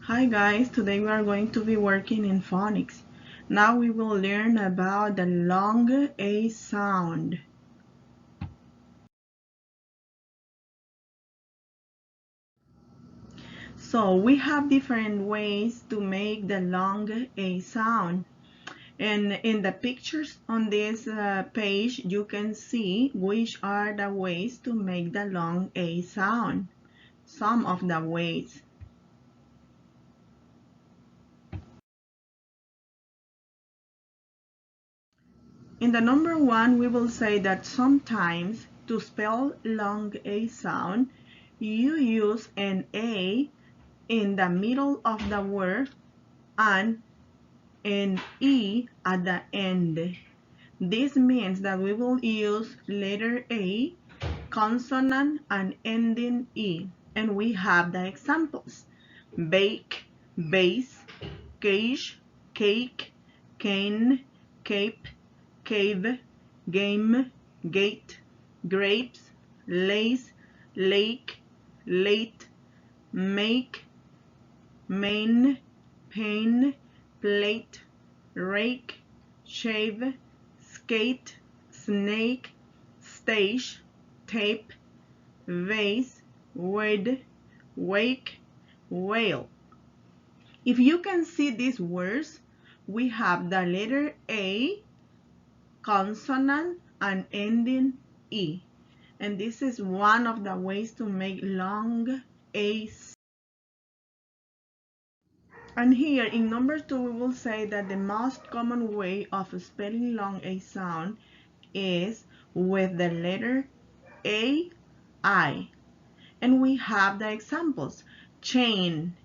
Hi guys, today we are going to be working in phonics. Now we will learn about the long A sound. So we have different ways to make the long A sound. And in the pictures on this page, you can see which are the ways to make the long A sound. Some of the ways. In the number one, we will say that sometimes to spell long A sound, you use an A in the middle of the word and an E at the end. This means that we will use letter A, consonant, and ending E. And we have the examples: bake, base, cage, cake, cane, cape, cave, game, gate, grapes, lace, lake, late, make, main, pain, plate, rake, shave, skate, snake, stage, tape, vase, wade, wake, whale. If you can see these words, we have the letter A, consonant, and ending E. And this is one of the ways to make long A. And here in number two, we will say that the most common way of spelling long A sound is with the letter A, I. And we have the examples. Chain.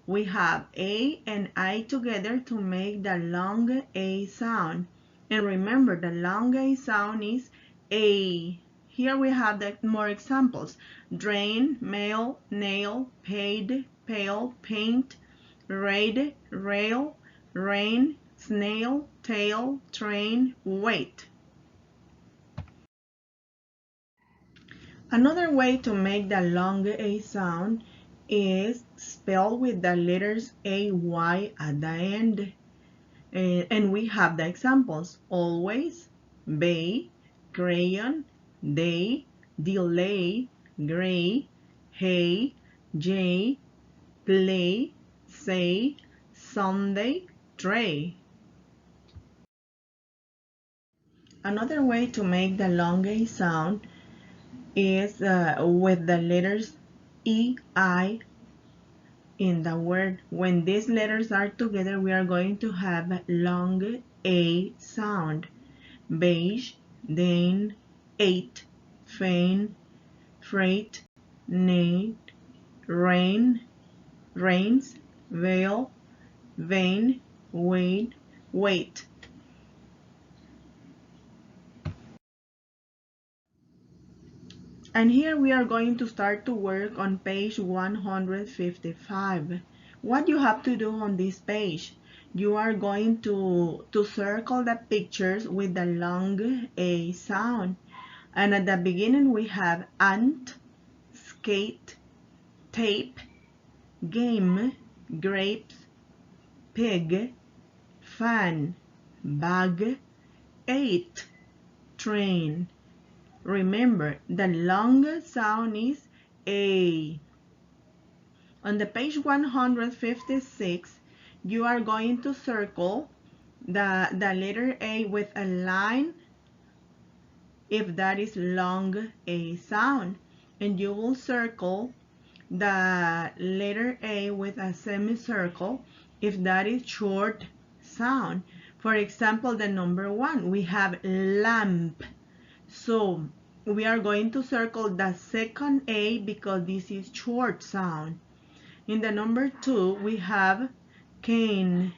We have A and I together to make the long A sound. And remember, the long A sound is A. Here we have the more examples. Drain, mail, nail, paid, pale, paint, raid, rail, rain, snail, tail, train, wait. Another way to make the long A sound is spelled with the letters AY at the end. And we have the examples: always, bay, crayon, day, delay, gray, hay, jay, play, say, Sunday, tray. Another way to make the long A sound is with the letters E, I in the word. When these letters are together, we are going to have long A sound. Beige, Dane, eight, fain, freight, nate, rain, rains, veil, vein, wade, wait. And here we are going to start to work on page 155. What you have to do on this page, you are going to circle the pictures with the long A sound. And at the beginning we have ant, skate, tape, game, grapes, pig, fan, bag, eight, train. Remember, the long sound is A. On the page 156, you are going to circle the letter A with a line if that is long A sound. And you will circle the letter A with a semicircle if that is short sound. For example, the number one, we have lamp. So we are going to circle the second A because this is short sound. In the number two, we have cane.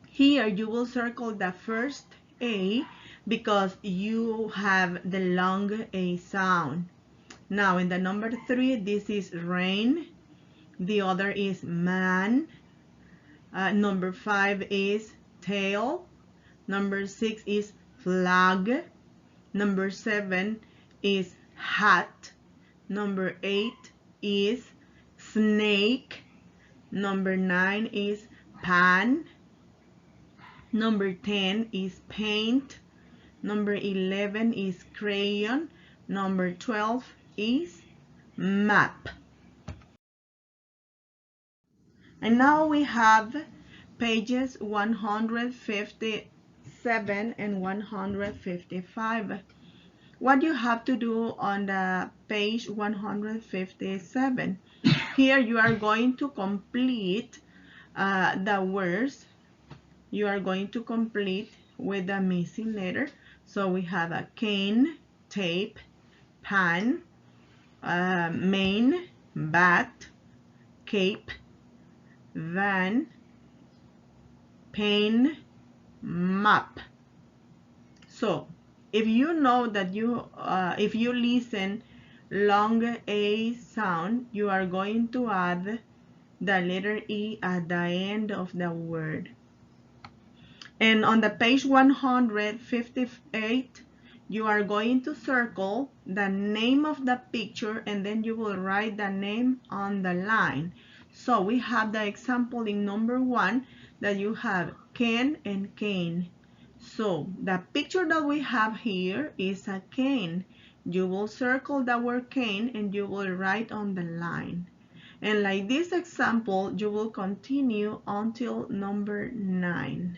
Here you will circle the first A because you have the long A sound. Now in the number three, this is rain. The other is man. Number five is tail. Number six is flag. Number seven is hat. Number eight is snake. Number 9 is pan. Number 10 is paint. Number 11 is crayon. Number 12 is map. And now we have pages 157 and 155. What you have to do on the page 157, here you are going to complete the words. You are going to complete with the missing letter. So we have a cane, tape, pan, main, bat, cape, van, pane, map. So if you know that if you listen long A sound, you are going to add the letter E at the end of the word. And on the page 158, you are going to circle the name of the picture and then you will write the name on the line. So we have the example in number 1 that you have can and cane. So the picture that we have here is a cane. You will circle the word cane and you will write on the line. And like this example, you will continue until number 9.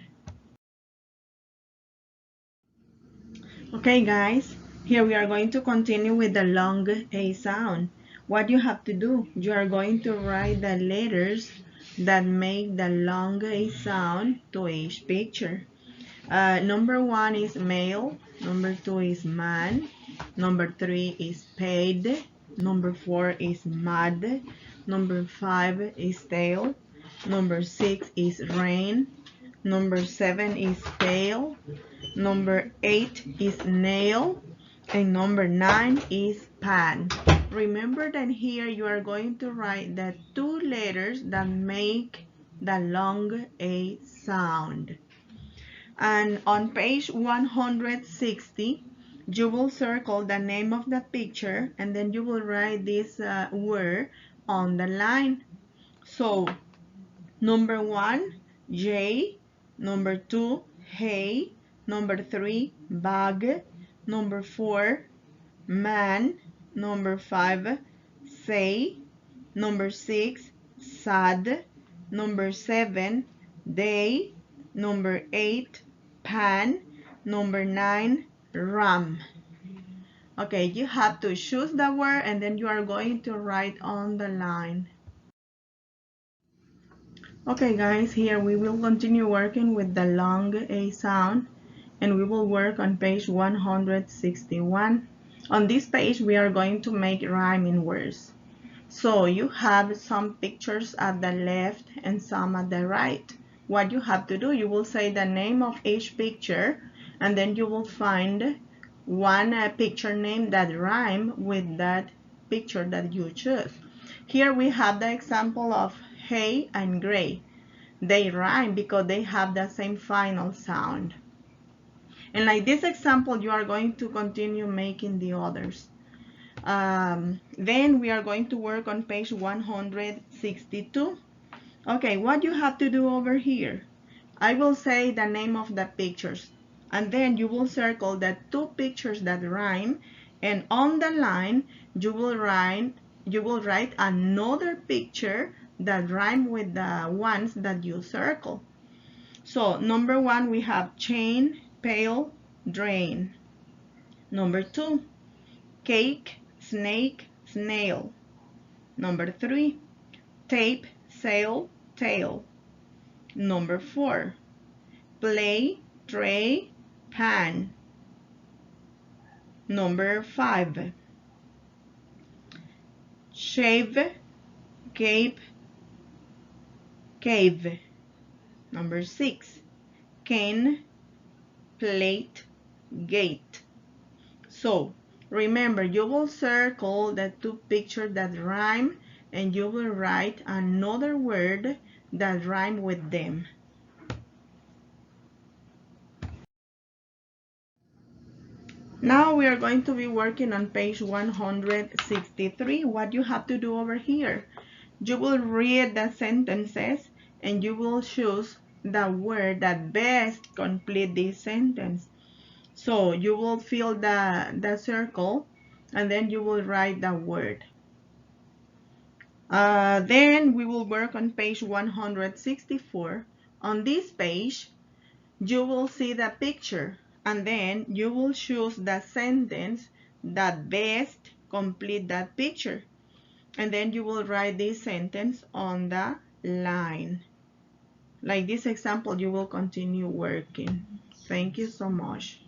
Okay guys, here we are going to continue with the long A sound. What you have to do, you are going to write the letters that make the long A sound to each picture. Number 1 is male, number 2 is man, number 3 is paid, number 4 is mud, number 5 is tail, number 6 is rain, number 7 is tail, number 8 is nail, and number 9 is pan. Remember that here you are going to write the 2 letters that make the long A sound. And on page 160, you will circle the name of the picture and then you will write this word on the line. So number 1, J, number 2, hay, number 3, bag, number 4, man, number 5, say, number 6, sad, number 7, day, number 8, pan, number 9, ram. Okay, you have to choose the word and then you are going to write on the line. Okay guys, here we will continue working with the long A sound and we will work on page 161. On this page we are going to make rhyming words. So you have some pictures at the left and some at the right. What you have to do, you will say the name of each picture and then you will find one picture name that rhyme with that picture that you choose. Here we have the example of hay and gray. They rhyme because they have the same final sound. And like this example, you are going to continue making the others. Then we are going to work on page 162. Okay, what you have to do over here, I will say the name of the pictures and then you will circle the 2 pictures that rhyme, and on the line you will write another picture that rhyme with the ones that you circle. So number 1 we have chain, pail, drain. Number 2, cake, snake, snail. Number 3, tape, sail, tail. Number 4, play, tray, pan. Number 5, shave, cape, cave. Number 6, cane, plate, gate. So remember, you will circle the 2 pictures that rhyme and you will write another word that rhyme with them. Now we are going to be working on page 163. What you have to do over here, You will read the sentences and you will choose the word that best complete this sentence. So you will fill the circle and then you will write the word. Then we will work on page 164. On this page, you will see the picture and then you will choose the sentence that best complete that picture. And then you will write this sentence on the line. Like this example, you will continue working. Thank you so much.